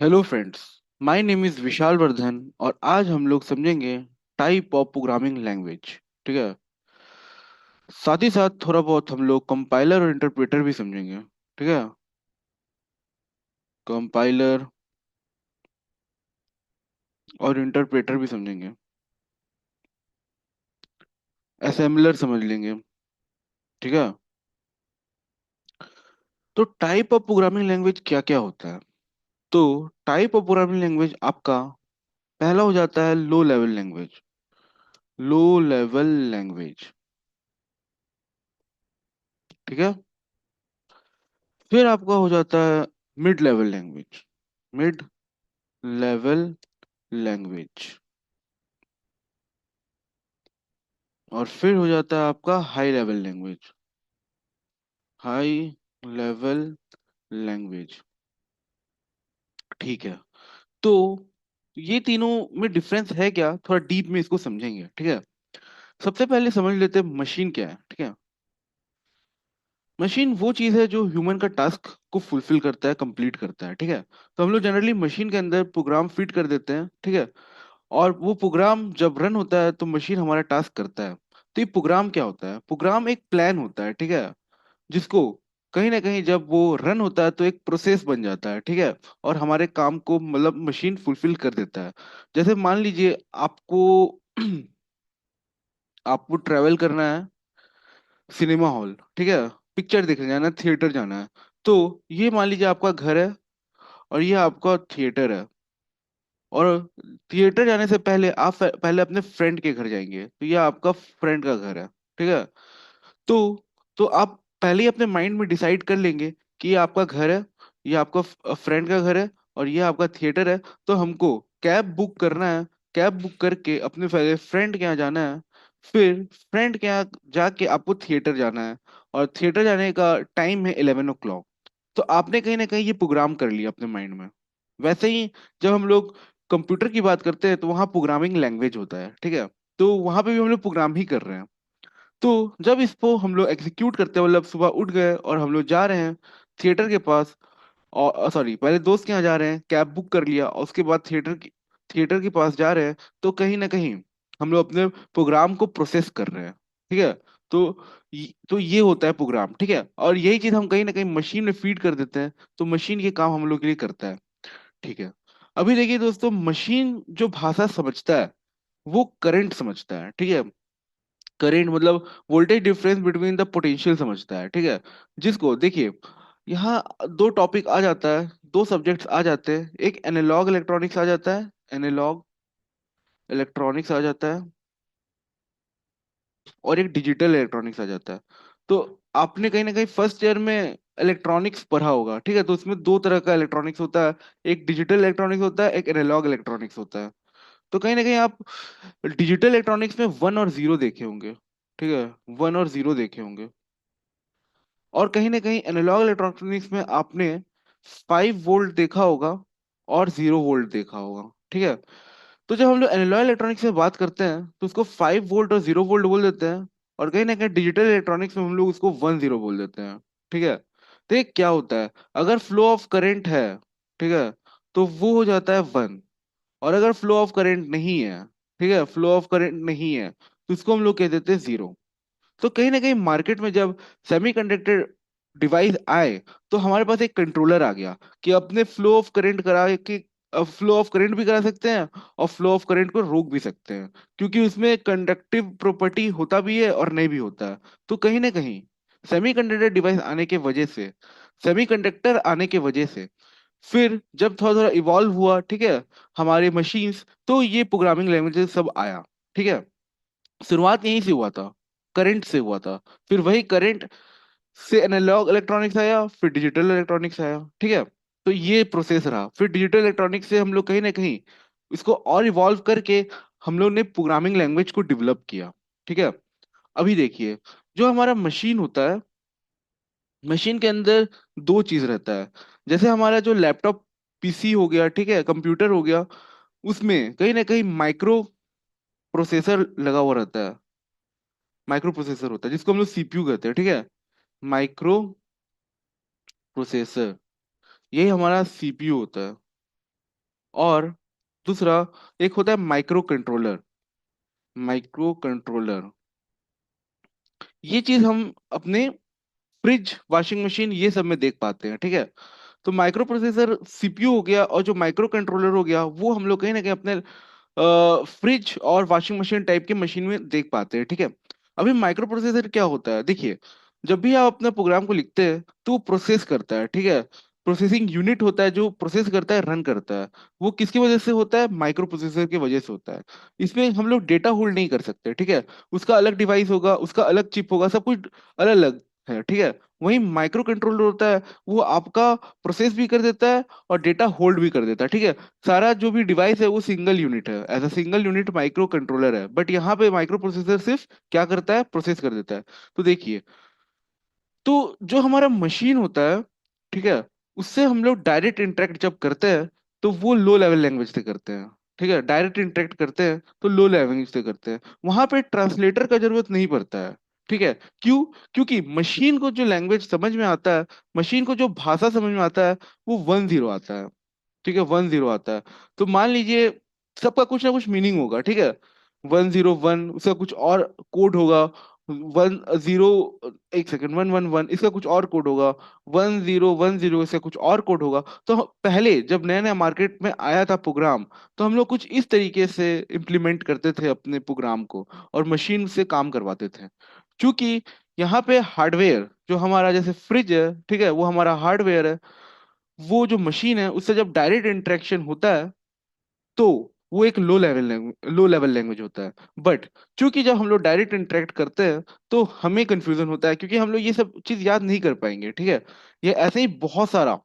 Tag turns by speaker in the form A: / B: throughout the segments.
A: Hello friends. My name is Vishal Vardhan और आज हम लोग समझेंगे टाइप ऑफ प्रोग्रामिंग लैंग्वेज। ठीक है। साथ ही साथ थोड़ा बहुत हम लोग कंपाइलर और इंटरप्रेटर भी समझेंगे। ठीक है। कंपाइलर और इंटरप्रेटर भी समझेंगे। असेंबलर समझ लेंगे। ठीक है। तो टाइप ऑफ प्रोग्रामिंग लैंग्वेज क्या क्या होता है? तो टाइप ऑफ प्रोग्रामिंग लैंग्वेज आपका पहला हो जाता है low level language. Low level language. ठीक है। फिर आपका हो जाता है mid level language. Mid level language. और फिर हो जाता है आपका high level language. High level language. ठीक है। तो ये तीनों में डिफरेंस है क्या, थोड़ा डीप में इसको समझेंगे। ठीक है। सबसे पहले समझ लेते हैं मशीन क्या है। ठीक है। मशीन वो चीज है जो ह्यूमन का टास्क को फुलफिल करता है, कंप्लीट करता है। ठीक है। तो हम लोग जनरली मशीन के अंदर प्रोग्राम फिट कर देते हैं। ठीक है। और वो प्रोग्राम जब रन होता है तो मशीन हमारा टास्क करता है। तो ये प्रोग्राम क्या होता है? प्रोग्राम एक प्लान होता है। ठीक है। जिसको कहीं ना कहीं जब वो रन होता है तो एक प्रोसेस बन जाता है। ठीक है। और हमारे काम को मतलब मशीन फुलफिल कर देता है। जैसे मान लीजिए आपको आपको ट्रेवल करना है सिनेमा हॉल। ठीक है। पिक्चर देखने जाना है, थिएटर जाना है। तो ये मान लीजिए आपका घर है और ये आपका थिएटर है। और थिएटर जाने से पहले आप पहले अपने फ्रेंड के घर जाएंगे, तो ये आपका फ्रेंड का घर है। ठीक है। तो तो आप पहले ही अपने माइंड में डिसाइड कर लेंगे कि ये आपका घर है, ये आपका फ्रेंड का घर है और ये आपका थिएटर है। तो हमको कैब बुक करना है। कैब बुक करके अपने पहले फ्रेंड के यहाँ जाना है। फिर फ्रेंड के यहाँ जाके आपको थिएटर जाना है। और थिएटर जाने का टाइम है 11 o'clock। तो आपने कहीं ना कहीं ये प्रोग्राम कर लिया अपने माइंड में। वैसे ही जब हम लोग कंप्यूटर की बात करते हैं तो वहाँ प्रोग्रामिंग लैंग्वेज होता है। ठीक है। तो वहाँ पे भी हम लोग प्रोग्राम ही कर रहे हैं। तो जब इसको हम लोग एग्जीक्यूट करते हैं, मतलब सुबह उठ गए और हम लोग जा रहे हैं थिएटर के पास। और सॉरी, पहले दोस्त के यहाँ जा रहे हैं, कैब बुक कर लिया और उसके बाद थिएटर के पास जा रहे हैं। तो कहीं ना कहीं हम लोग अपने प्रोग्राम को प्रोसेस कर रहे हैं। ठीक है। तो तो ये होता है प्रोग्राम। ठीक है। और यही चीज हम कहीं ना कहीं मशीन में फीड कर देते हैं तो मशीन ये काम हम लोग के लिए करता है। ठीक है। अभी देखिए दोस्तों, मशीन जो भाषा समझता है वो करंट समझता है। ठीक है। करेंट मतलब voltage difference between the potential समझता है। ठीक है। जिसको देखिए, यहाँ दो टॉपिक आ जाता है, दो सब्जेक्ट्स आ जाते हैं। एक एनालॉग इलेक्ट्रॉनिक्स आ जाता है। एनालॉग इलेक्ट्रॉनिक्स आ जाता है। और एक डिजिटल इलेक्ट्रॉनिक्स आ जाता है। तो आपने कहीं ना कहीं फर्स्ट ईयर में इलेक्ट्रॉनिक्स पढ़ा होगा। ठीक है। तो उसमें दो तरह का इलेक्ट्रॉनिक्स होता है। एक डिजिटल इलेक्ट्रॉनिक्स होता है, एक एनालॉग इलेक्ट्रॉनिक्स होता है। तो कहीं ना कहीं आप डिजिटल इलेक्ट्रॉनिक्स में वन और जीरो देखे होंगे। ठीक है। वन और जीरो देखे होंगे। और कहीं ना कहीं एनालॉग इलेक्ट्रॉनिक्स में आपने 5 वोल्ट देखा होगा और 0 वोल्ट देखा होगा। ठीक है। तो जब हम लोग एनालॉग इलेक्ट्रॉनिक्स में बात करते हैं तो उसको 5 वोल्ट और 0 वोल्ट बोल देते हैं। और कहीं ना कहीं डिजिटल इलेक्ट्रॉनिक्स में हम लोग उसको 1 0 बोल देते हैं। ठीक है। तो ये क्या होता है? अगर फ्लो ऑफ करंट है, ठीक है, तो वो हो जाता है 1। और अगर फ्लो ऑफ करंट नहीं है, ठीक है, फ्लो ऑफ करंट नहीं है, तो इसको हम लोग कह देते हैं 0। तो कहीं ना कहीं मार्केट में जब सेमीकंडक्टर डिवाइस आए तो हमारे पास एक कंट्रोलर आ गया कि अपने फ्लो ऑफ करंट करा के फ्लो ऑफ करंट भी करा सकते हैं और फ्लो ऑफ करंट को रोक भी सकते हैं। क्योंकि उसमें कंडक्टिव प्रॉपर्टी होता भी है और नहीं भी होता है। तो कहीं ना कहीं सेमीकंडक्टर डिवाइस आने के वजह से, सेमीकंडक्टर आने के वजह से फिर जब थोड़ा थोड़ा इवॉल्व हुआ, ठीक है, हमारे मशीन्स, तो ये प्रोग्रामिंग लैंग्वेजेस सब आया। ठीक है। शुरुआत यहीं से हुआ था, करंट से हुआ था। फिर वही करंट से एनालॉग इलेक्ट्रॉनिक्स आया, फिर डिजिटल इलेक्ट्रॉनिक्स आया। ठीक है। तो ये प्रोसेस रहा। फिर डिजिटल इलेक्ट्रॉनिक्स से हम लोग कहीं ना कहीं इसको और इवॉल्व करके हम लोग ने प्रोग्रामिंग लैंग्वेज को डेवलप किया। ठीक है। अभी देखिए, जो हमारा मशीन होता है, मशीन के अंदर दो चीज रहता है। जैसे हमारा जो लैपटॉप पीसी हो गया, ठीक है, कंप्यूटर हो गया, उसमें कहीं ना कहीं माइक्रो प्रोसेसर लगा हुआ रहता है। माइक्रो प्रोसेसर होता है जिसको हम लोग सीपीयू कहते हैं। ठीक है। माइक्रो प्रोसेसर, यही हमारा सीपीयू होता है। और दूसरा एक होता है माइक्रो कंट्रोलर। माइक्रो कंट्रोलर, ये चीज हम अपने फ्रिज, वॉशिंग मशीन, ये सब में देख पाते हैं, ठीक है। तो माइक्रो प्रोसेसर सीपीयू हो गया, और जो माइक्रो कंट्रोलर हो गया वो हम लोग कहीं ना कहीं अपने फ्रिज और वॉशिंग मशीन टाइप की मशीन में देख पाते हैं, ठीक है। अभी माइक्रो प्रोसेसर क्या होता है, देखिए, जब भी आप अपने प्रोग्राम को लिखते हैं तो वो प्रोसेस करता है, ठीक है। प्रोसेसिंग यूनिट होता है जो प्रोसेस करता है, रन करता है। वो किसकी वजह से होता है, माइक्रो प्रोसेसर की वजह से होता है। इसमें हम लोग डेटा होल्ड नहीं कर सकते, ठीक है। उसका अलग डिवाइस होगा, उसका अलग चिप होगा, सब कुछ अलग अलग है, ठीक है। वहीं माइक्रो कंट्रोलर होता है, वो आपका प्रोसेस भी कर देता है और डेटा होल्ड भी कर देता है, ठीक है। सारा जो भी डिवाइस है वो सिंगल यूनिट है, as a single unit micro controller है। बट यहाँ पे माइक्रो प्रोसेसर सिर्फ क्या करता है, प्रोसेस कर देता है। तो देखिए, तो जो हमारा मशीन होता है, ठीक है, उससे हम लोग डायरेक्ट इंटरेक्ट जब करते हैं तो वो लो लेवल लैंग्वेज से करते हैं, ठीक है। डायरेक्ट इंटरेक्ट करते हैं तो लो लैंग्वेज से करते हैं, वहां पे ट्रांसलेटर का जरूरत नहीं पड़ता है, ठीक है। क्यों? क्योंकि मशीन को जो लैंग्वेज समझ में आता है, मशीन को जो भाषा समझ में आता है, वो 1-0 आता है, ठीक है। 1-0 आता है। तो मान लीजिए सबका कुछ ना कुछ मीनिंग होगा, ठीक है। 101 उसका कुछ और कोड होगा, 10, एक सेकंड, 111 इसका कुछ और कोड होगा, 1010 इसका कुछ और कोड होगा। तो पहले जब नया नया मार्केट में आया था प्रोग्राम, तो हम लोग कुछ इस तरीके से इम्प्लीमेंट करते थे अपने प्रोग्राम को, और मशीन से काम करवाते थे। क्योंकि यहाँ पे हार्डवेयर जो हमारा, जैसे फ्रिज है, ठीक है, वो हमारा हार्डवेयर है। वो जो मशीन है उससे जब डायरेक्ट इंटरेक्शन होता है तो वो एक लो लेवल लैंग्वेज होता है। बट चूंकि जब हम लोग डायरेक्ट इंटरेक्ट करते हैं तो हमें कंफ्यूजन होता है, क्योंकि हम लोग ये सब चीज याद नहीं कर पाएंगे, ठीक है। ये ऐसे ही बहुत सारा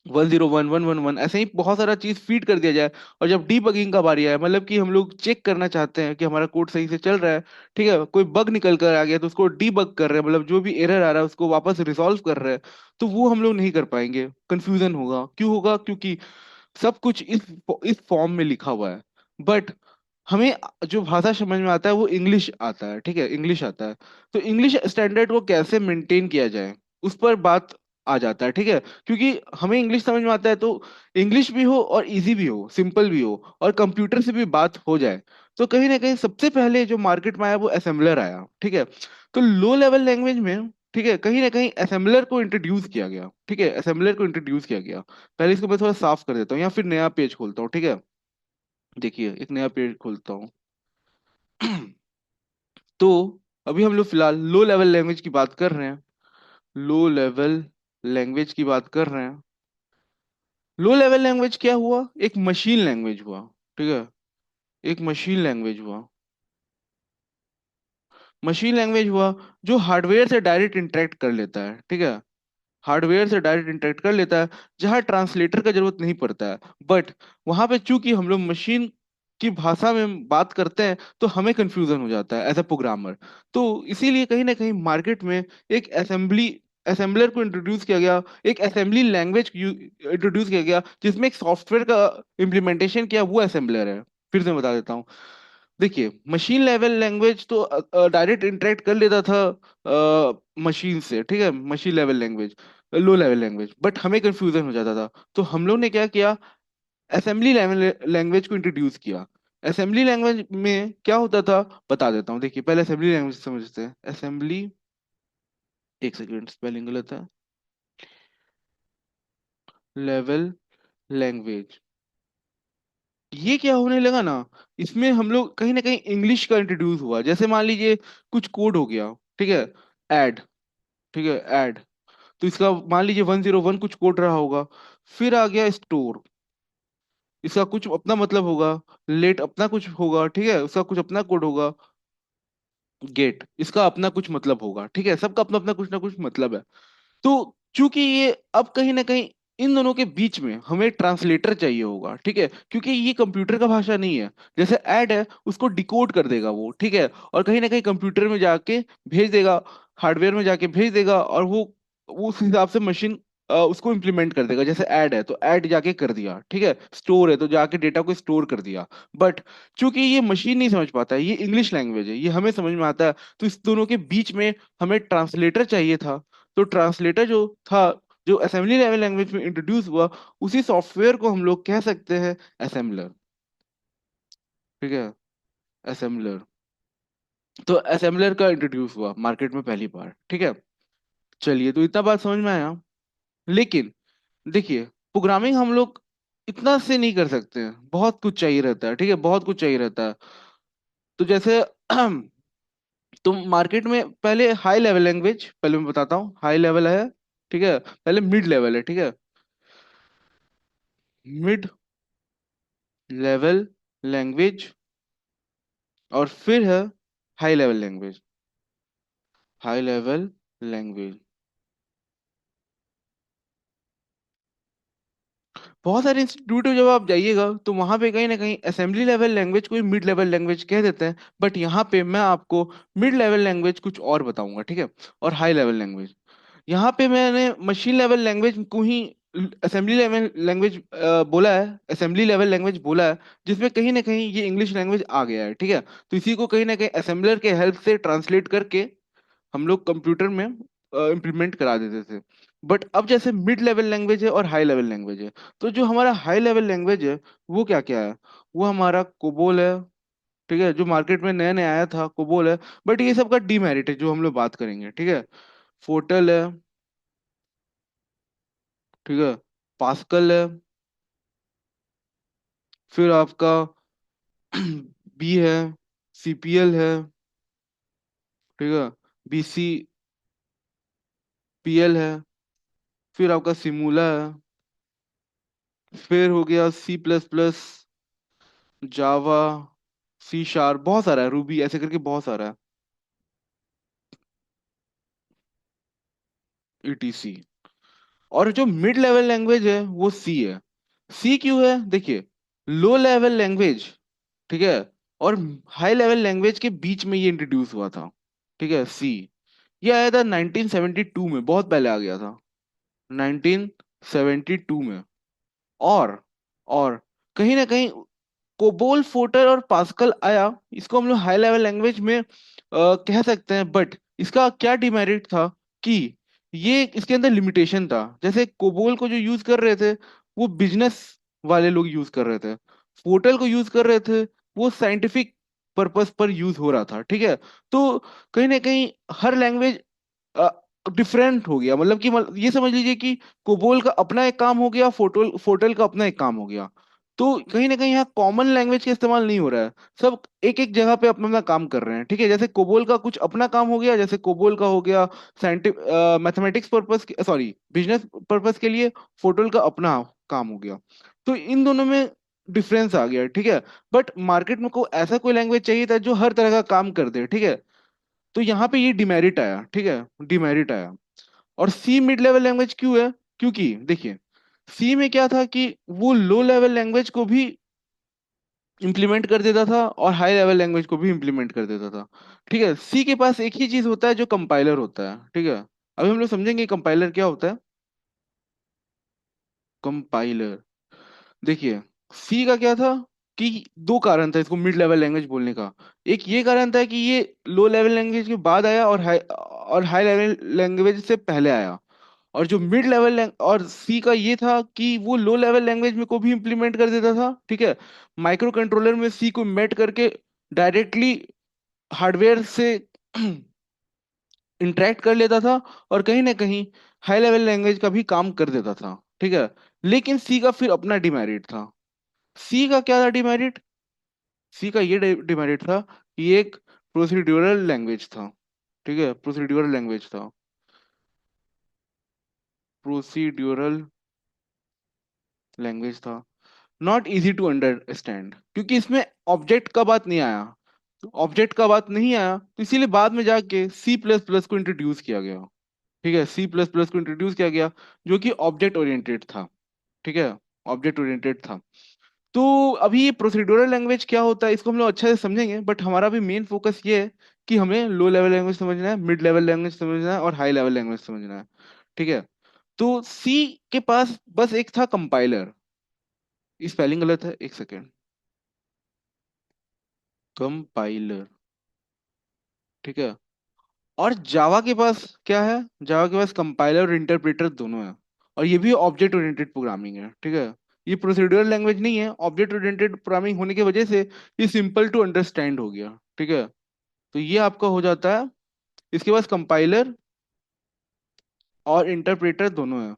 A: 101 111 ऐसे ही बहुत सारा चीज फीड कर दिया जाए, और जब डीबगिंग का बारी आए, मतलब कि हम लोग चेक करना चाहते हैं कि हमारा कोड सही से चल रहा है, ठीक है, कोई बग निकल कर आ गया तो उसको डीबग कर रहे हैं, मतलब जो भी एरर आ रहा है उसको वापस रिजॉल्व कर रहे हैं, तो वो हम लोग नहीं कर पाएंगे, कंफ्यूजन होगा। क्यों होगा? क्योंकि सब कुछ इस फॉर्म में लिखा हुआ है। बट हमें जो भाषा समझ में आता है वो इंग्लिश आता है, ठीक है, इंग्लिश आता है। तो इंग्लिश स्टैंडर्ड को कैसे मेंटेन किया जाए, उस पर बात आ जाता है, ठीक है। क्योंकि हमें इंग्लिश समझ में आता है तो इंग्लिश भी हो और इजी भी हो, सिंपल भी हो, और कंप्यूटर से भी बात हो जाए। तो कहीं ना कहीं सबसे पहले जो मार्केट में आया वो असेंबलर आया, ठीक है। तो लो लेवल लैंग्वेज में, ठीक है, कहीं ना कहीं असेंबलर को इंट्रोड्यूस किया गया, ठीक है, असेंबलर को इंट्रोड्यूस किया गया। पहले इसको मैं थोड़ा साफ कर देता हूँ या फिर नया पेज खोलता हूँ, ठीक है। देखिए, एक नया पेज खोलता हूँ। तो अभी हम लोग फिलहाल लो लेवल लैंग्वेज की बात कर रहे हैं। लो लेवल लैंग्वेज की बात कर रहे हैं। लो लेवल लैंग्वेज क्या हुआ? एक मशीन लैंग्वेज हुआ, ठीक है। एक मशीन लैंग्वेज हुआ। मशीन लैंग्वेज हुआ जो हार्डवेयर से डायरेक्ट इंटरेक्ट कर लेता है, ठीक है। हार्डवेयर से डायरेक्ट इंटरेक्ट कर लेता है, जहां ट्रांसलेटर का जरूरत नहीं पड़ता है। बट वहां पे चूंकि हम लोग मशीन की भाषा में बात करते हैं तो हमें कंफ्यूजन हो जाता है एज अ प्रोग्रामर। तो इसीलिए कहीं ना कहीं मार्केट में एक असेंबलर को इंट्रोड्यूस किया गया, एक असेंबली लैंग्वेज इंट्रोड्यूस किया गया, जिसमें एक सॉफ्टवेयर का इम्प्लीमेंटेशन किया, वो असेंबलर है। फिर से बता देता हूँ। देखिए, मशीन लेवल लैंग्वेज तो डायरेक्ट इंटरेक्ट कर लेता था मशीन से, ठीक है, machine level language, low level language, but हमें कंफ्यूजन हो जाता था। तो हम लोग ने क्या किया, असेंबली लेवल लैंग्वेज को इंट्रोड्यूस किया। असेंबली लैंग्वेज में क्या होता था, बता देता हूँ। देखिए, पहले असेंबली लैंग्वेज समझते हैं। असेंबली, एक सेकेंड, स्पेलिंग गलत है। लेवल लैंग्वेज, ये क्या होने लगा ना, इसमें हम लोग कहीं ना कहीं इंग्लिश का इंट्रोड्यूस हुआ। जैसे मान लीजिए कुछ कोड हो गया, ठीक है, ऐड, ठीक है, ऐड। तो इसका मान लीजिए 101 कुछ कोड रहा होगा। फिर आ गया स्टोर, इसका कुछ अपना मतलब होगा। लेट अपना कुछ होगा, ठीक है, उसका कुछ अपना कोड होगा। गेट, इसका अपना कुछ मतलब होगा, ठीक है, सबका अपना अपना कुछ ना कुछ मतलब है। तो चूंकि ये अब कहीं ना कहीं इन दोनों के बीच में हमें ट्रांसलेटर चाहिए होगा, ठीक है, क्योंकि ये कंप्यूटर का भाषा नहीं है। जैसे ऐड है, उसको डिकोड कर देगा वो, ठीक है, और कहीं ना कहीं कंप्यूटर में जाके भेज देगा, हार्डवेयर में जाके भेज देगा, और वो उस हिसाब से मशीन उसको इम्प्लीमेंट कर देगा। जैसे ऐड है तो ऐड जाके कर दिया, ठीक है, स्टोर है तो जाके डेटा को स्टोर कर दिया। बट चूंकि ये मशीन नहीं समझ पाता है, ये इंग्लिश लैंग्वेज है, ये हमें समझ में आता है, तो इस दोनों के बीच में हमें ट्रांसलेटर चाहिए था। तो ट्रांसलेटर जो था जो असेंबली लेवल लैंग्वेज में इंट्रोड्यूस हुआ, उसी सॉफ्टवेयर को हम लोग कह सकते हैं असेंबलर। ठीक है, असेंबलर। तो असेंबलर का इंट्रोड्यूस हुआ मार्केट में पहली बार। ठीक है, चलिए, तो इतना बात समझ में आया। लेकिन देखिए, प्रोग्रामिंग हम लोग इतना से नहीं कर सकते हैं, बहुत कुछ चाहिए रहता है। ठीक है, बहुत कुछ चाहिए रहता है। तो जैसे तो मार्केट में पहले हाई लेवल लैंग्वेज, पहले मैं बताता हूँ, हाई लेवल है। ठीक है, पहले मिड लेवल है। ठीक है, मिड लेवल लैंग्वेज, और फिर है high level language. High level language, बहुत सारे इंस्टीट्यूट में जब आप जाइएगा तो वहां पे कहीं ना कहीं असेंबली लेवल लैंग्वेज को मिड लेवल लैंग्वेज कह देते हैं, बट यहाँ पे मैं आपको मिड लेवल लैंग्वेज कुछ और बताऊंगा। ठीक है, और हाई लेवल लैंग्वेज, यहाँ पे मैंने मशीन लेवल लैंग्वेज को ही असेंबली लेवल लैंग्वेज बोला है, असेंबली लेवल लैंग्वेज बोला है, जिसमें कहीं ना कहीं ये इंग्लिश लैंग्वेज आ गया है। ठीक है, तो इसी को कहीं ना कहीं असेंबलर के हेल्प से ट्रांसलेट करके हम लोग कंप्यूटर में इम्प्लीमेंट करा देते थे। बट अब जैसे मिड लेवल लैंग्वेज है और हाई लेवल लैंग्वेज है, तो जो हमारा हाई लेवल लैंग्वेज है वो क्या क्या है? वो हमारा कोबोल है। ठीक है, जो मार्केट में नया नया आया था, कोबोल है। बट ये सब का डीमेरिट है जो हम लोग बात करेंगे। ठीक है, फोर्टल है। ठीक है, पास्कल है। फिर आपका बी है, सीपीएल है। ठीक है, बीसी पीएल है। फिर आपका सिमूला है। फिर हो गया सी प्लस प्लस, जावा, सी शार्प, बहुत सारा है, रूबी, ऐसे करके बहुत सारा है, ईटीसी। और जो मिड लेवल लैंग्वेज है वो सी है। सी क्यों है? देखिए, लो लेवल लैंग्वेज, ठीक है, और हाई लेवल लैंग्वेज के बीच में ये इंट्रोड्यूस हुआ था। ठीक है, सी, ये आया था 1972 में, बहुत पहले आ गया था, 1972 में। और और कहीं ना कहीं कोबोल, फोर्टर और पास्कल आया, इसको हम लोग हाई लेवल लैंग्वेज में कह सकते हैं। बट इसका क्या डिमेरिट था कि ये इसके अंदर लिमिटेशन था। जैसे कोबोल को जो यूज कर रहे थे वो बिजनेस वाले लोग यूज कर रहे थे, फोर्टल को यूज कर रहे थे वो साइंटिफिक पर्पस पर यूज हो रहा था। ठीक है, तो कहीं ना कहीं हर लैंग्वेज डिफरेंट हो गया, मतलब कि ये समझ लीजिए कि कोबोल का अपना एक काम हो गया, फोटोल फोर्टल का अपना एक काम हो गया। तो कहीं ना कहीं यहाँ कॉमन लैंग्वेज का इस्तेमाल नहीं हो रहा है, सब एक एक जगह पे अपना अपना काम कर रहे हैं। ठीक है, जैसे कोबोल का कुछ अपना काम हो गया, जैसे कोबोल का हो गया scientific mathematics purpose, sorry business purpose के लिए, फोटोल का अपना काम हो गया। तो इन दोनों में डिफरेंस आ गया। ठीक है, बट मार्केट में को ऐसा कोई लैंग्वेज चाहिए था जो हर तरह का काम कर दे। ठीक है, तो यहाँ पे ये डिमेरिट आया। ठीक है, डिमेरिट आया। और सी मिड लेवल लैंग्वेज क्यों है? क्योंकि देखिए, सी में क्या था कि वो लो लेवल लैंग्वेज को भी इंप्लीमेंट कर देता था और हाई लेवल लैंग्वेज को भी इंप्लीमेंट कर देता था। ठीक है, सी के पास एक ही चीज होता है जो कंपाइलर होता है। ठीक है, अभी हम लोग समझेंगे कंपाइलर क्या होता है। कंपाइलर, देखिए, सी का क्या था कि दो कारण था इसको मिड लेवल लैंग्वेज बोलने का। एक ये कारण था कि ये लो लेवल लैंग्वेज के बाद आया और हाई लेवल लैंग्वेज से पहले आया। और जो मिड लेवल और सी का ये था कि वो लो लेवल लैंग्वेज में को भी इंप्लीमेंट कर देता था। ठीक है, माइक्रो कंट्रोलर में सी को मेट करके डायरेक्टली हार्डवेयर से इंटरेक्ट कर लेता था, और कहीं ना कहीं हाई लेवल लैंग्वेज का भी काम कर देता था। ठीक है, लेकिन सी का फिर अपना डिमेरिट था। सी का क्या था डिमेरिट? सी का ये डिमेरिट था कि ये एक प्रोसीड्यूरल लैंग्वेज था। ठीक है, प्रोसीड्यूरल लैंग्वेज था, प्रोसीड्यूरल लैंग्वेज था, नॉट इजी टू अंडरस्टैंड, क्योंकि इसमें ऑब्जेक्ट का बात नहीं आया। ऑब्जेक्ट का बात नहीं आया, तो इसीलिए बाद में जाके सी प्लस प्लस को इंट्रोड्यूस किया गया। ठीक है, सी प्लस प्लस को इंट्रोड्यूस किया गया, जो कि ऑब्जेक्ट ओरिएंटेड था। ठीक है, ऑब्जेक्ट ओरिएंटेड था। तो अभी ये प्रोसीड्यूरल लैंग्वेज क्या होता है इसको हम लोग अच्छे से समझेंगे, बट हमारा भी मेन फोकस ये है कि हमें लो लेवल लैंग्वेज समझना है, मिड लेवल लैंग्वेज समझना है, और हाई लेवल लैंग्वेज समझना है। ठीक है, तो सी के पास बस एक था कंपाइलर। स्पेलिंग गलत है, एक सेकेंड, कंपाइलर। ठीक है, और जावा के पास क्या है? जावा के पास कंपाइलर और इंटरप्रेटर दोनों है। और ये भी ऑब्जेक्ट ओरिएंटेड प्रोग्रामिंग है, ठीक है। ये प्रोसीड्यूरल लैंग्वेज नहीं है, ऑब्जेक्ट ओरिएंटेड प्रोग्रामिंग होने की वजह से ये सिंपल टू अंडरस्टैंड हो गया, ठीक है। तो ये आपका हो जाता है। इसके पास कंपाइलर और इंटरप्रेटर दोनों है,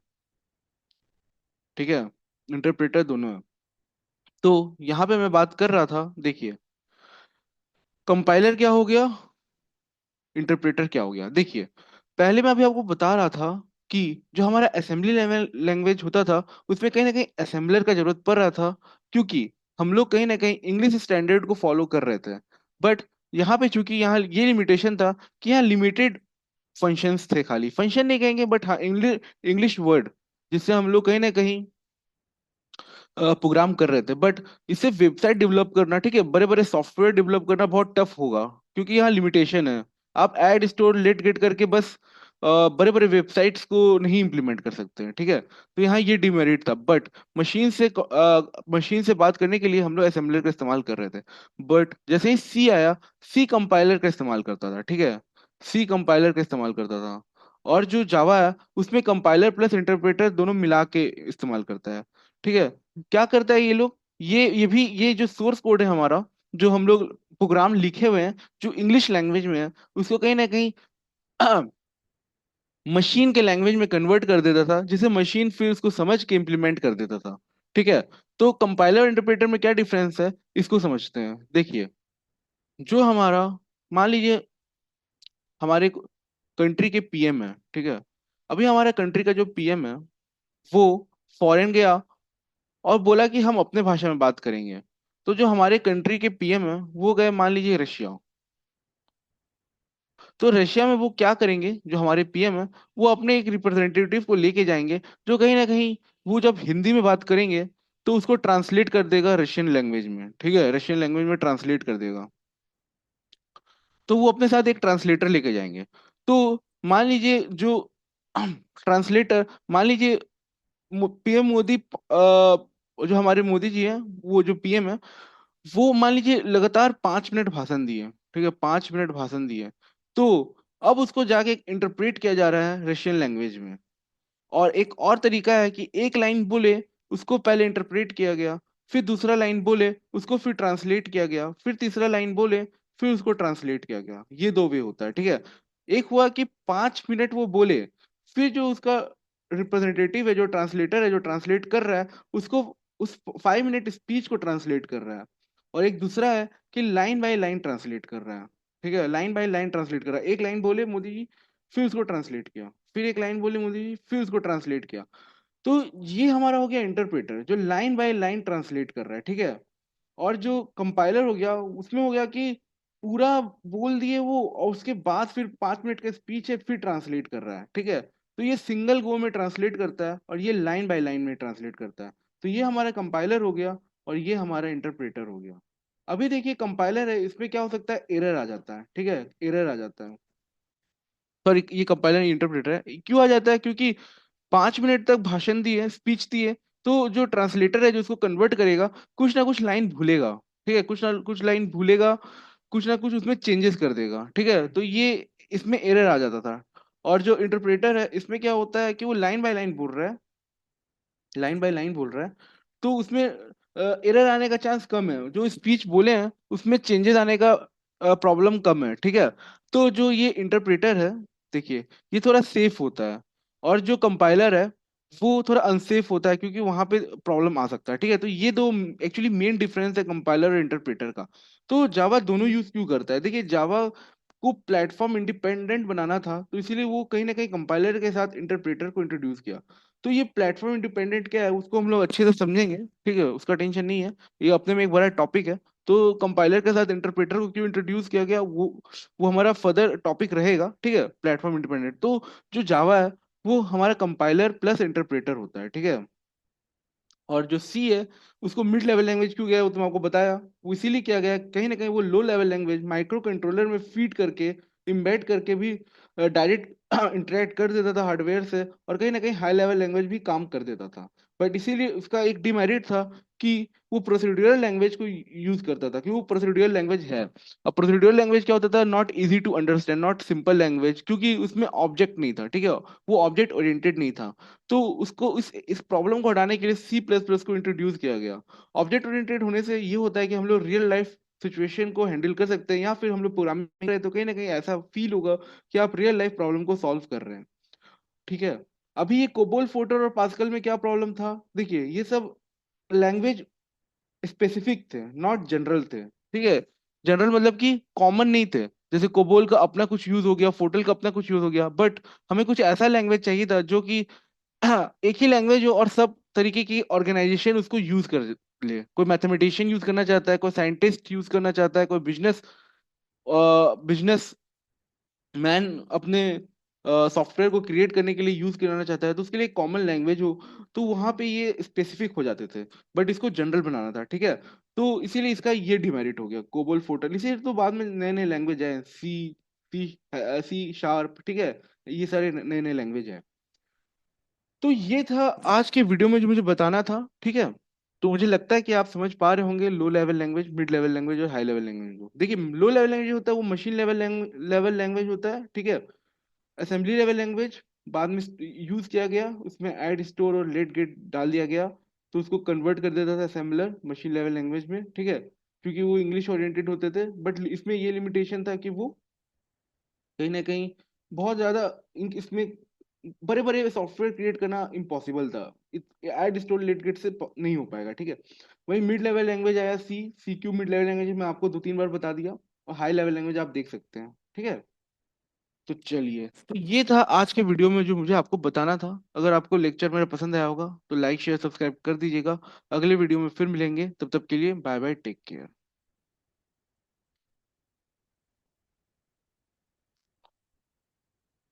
A: ठीक है। इंटरप्रेटर दोनों है। तो यहाँ पे मैं बात कर रहा था, देखिए कंपाइलर क्या हो गया, इंटरप्रेटर क्या हो गया। देखिए पहले मैं अभी आपको बता रहा था कि जो हमारा असेंबली लेवल लैंग्वेज होता था उसमें कहीं ना कहीं असेंबलर का जरूरत पड़ रहा था, क्योंकि हम लोग कहीं ना कहीं इंग्लिश स्टैंडर्ड को फॉलो कर रहे थे। बट यहाँ पे चूंकि यहाँ ये लिमिटेशन था कि यहाँ लिमिटेड फंक्शंस थे, खाली फंक्शन नहीं कहेंगे बट हाँ इंग्लिश इंग्लिश वर्ड, जिससे हम लोग कहीं ना कहीं प्रोग्राम कर रहे थे। बट इसे वेबसाइट डेवलप करना, ठीक है, बड़े बड़े सॉफ्टवेयर डेवलप करना बहुत टफ होगा, क्योंकि यहाँ लिमिटेशन है। आप ऐड स्टोर लेट गेट करके बस बड़े बड़े वेबसाइट्स को नहीं इम्प्लीमेंट कर सकते हैं, ठीक है। तो यहाँ ये डिमेरिट था। बट मशीन से बात करने के लिए हम लोग असेंबलर का इस्तेमाल कर रहे थे। बट जैसे ही सी आया, सी कंपाइलर का इस्तेमाल करता था, ठीक है। सी कंपाइलर का इस्तेमाल करता था। और जो जावा है उसमें कंपाइलर प्लस इंटरप्रेटर दोनों मिला के इस्तेमाल करता है, ठीक है। क्या करता है ये लोग, ये भी ये जो सोर्स कोड है हमारा, जो हम लोग प्रोग्राम लिखे हुए हैं जो इंग्लिश लैंग्वेज में है, उसको कहीं ना कहीं मशीन के लैंग्वेज में कन्वर्ट कर देता था, जिसे मशीन फिर उसको समझ के इम्प्लीमेंट कर देता था, ठीक है। तो कंपाइलर और इंटरप्रेटर में क्या डिफरेंस है, इसको समझते हैं। देखिए जो हमारा, मान लीजिए हमारे कंट्री के पीएम है, ठीक है। अभी हमारे कंट्री का जो पीएम है वो फॉरेन गया और बोला कि हम अपने भाषा में बात करेंगे। तो जो हमारे कंट्री के पीएम है वो गए मान लीजिए रशिया। तो रशिया में वो क्या करेंगे, जो हमारे पीएम है वो अपने एक रिप्रेजेंटेटिव को लेके जाएंगे, जो कहीं ना कहीं वो जब हिंदी में बात करेंगे तो उसको ट्रांसलेट कर देगा रशियन लैंग्वेज में, ठीक है, रशियन लैंग्वेज में ट्रांसलेट कर देगा। तो वो अपने साथ एक ट्रांसलेटर लेके जाएंगे। तो मान लीजिए जो ट्रांसलेटर, मान लीजिए पीएम मोदी, जो हमारे मोदी जी हैं, वो जो पीएम है वो मान लीजिए लगातार 5 मिनट भाषण दिए, ठीक है, 5 मिनट भाषण दिए। तो अब उसको जाके इंटरप्रेट किया जा रहा है रशियन लैंग्वेज में। और एक और तरीका है कि एक लाइन बोले, उसको पहले इंटरप्रेट किया गया, फिर दूसरा लाइन बोले उसको फिर ट्रांसलेट किया गया, फिर तीसरा लाइन बोले फिर उसको ट्रांसलेट किया गया। ये दो वे होता है, ठीक है। एक हुआ कि 5 मिनट वो बोले, फिर जो उसका रिप्रेजेंटेटिव है, जो ट्रांसलेटर है, जो ट्रांसलेट कर रहा है, उसको उस 5 मिनट स्पीच को ट्रांसलेट कर रहा है। और एक दूसरा है कि लाइन बाय लाइन ट्रांसलेट कर रहा है, ठीक है, लाइन बाय लाइन ट्रांसलेट कर रहा है। एक लाइन बोले मोदी जी, फिर उसको ट्रांसलेट किया, फिर एक लाइन बोले मोदी जी, फिर उसको ट्रांसलेट किया। तो ये हमारा हो गया इंटरप्रेटर, जो लाइन बाय लाइन ट्रांसलेट कर रहा है, ठीक है। और जो कंपाइलर हो गया उसमें हो गया कि पूरा बोल दिए वो, और उसके बाद फिर 5 मिनट का स्पीच है फिर ट्रांसलेट कर रहा है, ठीक है। तो ये सिंगल गो में ट्रांसलेट करता है और ये लाइन बाय लाइन में ट्रांसलेट करता है। तो ये हमारा कंपाइलर हो गया और ये हमारा इंटरप्रेटर हो गया। अभी देखिए कंपाइलर है, इसमें क्या हो सकता है, एरर आ जाता है, ठीक है, एरर आ जाता है। सॉरी, ये कंपाइलर इंटरप्रेटर है, क्यों आ जाता है, क्योंकि 5 मिनट तक भाषण दिए, स्पीच दिए, तो जो ट्रांसलेटर है जो उसको कन्वर्ट करेगा कुछ ना कुछ लाइन भूलेगा, ठीक है, कुछ ना कुछ लाइन भूलेगा, कुछ ना कुछ उसमें चेंजेस कर देगा, ठीक है। तो ये इसमें एरर आ जाता था। और जो इंटरप्रेटर है इसमें क्या होता है कि वो लाइन बाय लाइन बोल रहा है, लाइन बाय लाइन बोल रहा है। तो उसमें एरर आने का चांस कम है, जो स्पीच बोले हैं उसमें चेंजेस आने का प्रॉब्लम कम है, ठीक है। तो जो ये इंटरप्रेटर है, देखिए ये थोड़ा सेफ होता है। और जो कंपाइलर है वो थोड़ा अनसेफ होता है, क्योंकि वहां पे प्रॉब्लम आ सकता है, ठीक है। तो ये दो एक्चुअली मेन डिफरेंस है कंपाइलर और इंटरप्रेटर का। तो जावा दोनों यूज क्यों करता है, देखिए जावा को प्लेटफॉर्म इंडिपेंडेंट बनाना था, तो इसीलिए वो कहीं ना कहीं कंपाइलर के साथ इंटरप्रेटर को इंट्रोड्यूस किया। तो ये प्लेटफॉर्म इंडिपेंडेंट क्या है उसको हम लोग अच्छे से समझेंगे, ठीक है, उसका टेंशन नहीं है। ये अपने में एक बड़ा टॉपिक है। तो कंपाइलर के साथ इंटरप्रेटर को क्यों इंट्रोड्यूस किया गया, वो हमारा फर्दर टॉपिक रहेगा, ठीक है, प्लेटफॉर्म इंडिपेंडेंट। तो जो जावा है वो हमारा कंपाइलर प्लस इंटरप्रेटर होता है, ठीक है। और जो सी है उसको मिड लेवल लैंग्वेज क्यों गया, वो तो मैं आपको बताया। वो इसीलिए किया गया कहीं ना कहीं वो low level language micro controller में फीड करके, इम्बेड करके भी डायरेक्ट इंटरेक्ट कर देता था हार्डवेयर से, और कहीं ना कहीं हाई लेवल लैंग्वेज भी काम कर देता था। बट इसीलिए उसका एक डिमेरिट था कि वो प्रोसीड्यूरल लैंग्वेज को यूज करता था, कि वो प्रोसीड्यूरल लैंग्वेज है। अब प्रोसीड्यूरल लैंग्वेज क्या होता था, not easy to understand, not simple language, क्योंकि उसमें ऑब्जेक्ट नहीं था, ठीक है, वो ऑब्जेक्ट ओरिएंटेड नहीं था। तो उसको इस प्रॉब्लम को हटाने के लिए सी प्लस प्लस को इंट्रोड्यूस किया गया। ऑब्जेक्ट ओरिएंटेड होने से ये होता है कि हम लोग रियल लाइफ सिचुएशन को हैंडल कर सकते हैं, या फिर हम लोग प्रोग्रामिंग कर रहे हैं तो कहीं ना कहीं ऐसा फील होगा कि आप रियल लाइफ प्रॉब्लम को सॉल्व कर रहे हैं, ठीक है। अभी ये कोबोल फोटर और पास्कल में क्या प्रॉब्लम था, देखिए ये सब लैंग्वेज स्पेसिफिक थे, नॉट जनरल थे, ठीक है। जनरल मतलब कि कॉमन नहीं थे। जैसे कोबोल का अपना कुछ यूज हो गया, फोटल का अपना कुछ यूज हो गया, बट हमें कुछ ऐसा लैंग्वेज चाहिए था जो कि एक ही लैंग्वेज हो और सब तरीके की ऑर्गेनाइजेशन उसको यूज कर ले। कोई मैथमेटिशियन यूज करना चाहता है, कोई साइंटिस्ट यूज करना चाहता है, कोई बिजनेस मैन अपने सॉफ्टवेयर को क्रिएट करने के लिए यूज कराना चाहता है, तो उसके लिए कॉमन लैंग्वेज हो। तो वहां पे ये स्पेसिफिक हो जाते थे, बट इसको जनरल बनाना था, ठीक है। तो इसीलिए इसका ये डिमेरिट हो गया कोबोल फोर्टल। इसीलिए तो बाद में नए नए लैंग्वेज आए, सी सी शार्प, ठीक है, ये सारे नए नए लैंग्वेज है। तो ये था आज के वीडियो में जो मुझे बताना था, ठीक है। तो मुझे लगता है कि आप समझ पा रहे होंगे low level language, mid level language और हाई लेवल लैंग्वेज को। देखिए लो लेवल लैंग्वेज होता है वो मशीन लेवल लैंग्वेज होता है, ठीक है। असेंबली लेवल लैंग्वेज बाद में यूज किया गया, उसमें ऐड स्टोर और लेट गेट डाल दिया गया, तो उसको कन्वर्ट कर देता था असेंबलर मशीन लेवल लैंग्वेज में, ठीक है, क्योंकि वो इंग्लिश ओरिएंटेड होते थे। बट इसमें ये लिमिटेशन था कि वो कहीं ना कहीं बहुत ज्यादा इसमें बड़े बड़े सॉफ्टवेयर क्रिएट करना इम्पॉसिबल था, ऐड स्टोर लेट गेट से नहीं हो पाएगा, ठीक है। वही मिड लेवल लैंग्वेज आया C Q mid level language, मैं आपको 2-3 बार बता दिया, और हाई लेवल लैंग्वेज आप देख सकते हैं, ठीक है। तो चलिए, तो ये था आज के वीडियो में जो मुझे आपको बताना था। अगर आपको लेक्चर मेरा पसंद आया होगा तो लाइक शेयर सब्सक्राइब कर दीजिएगा। अगले वीडियो में फिर मिलेंगे, तब तक के लिए बाय बाय, टेक केयर।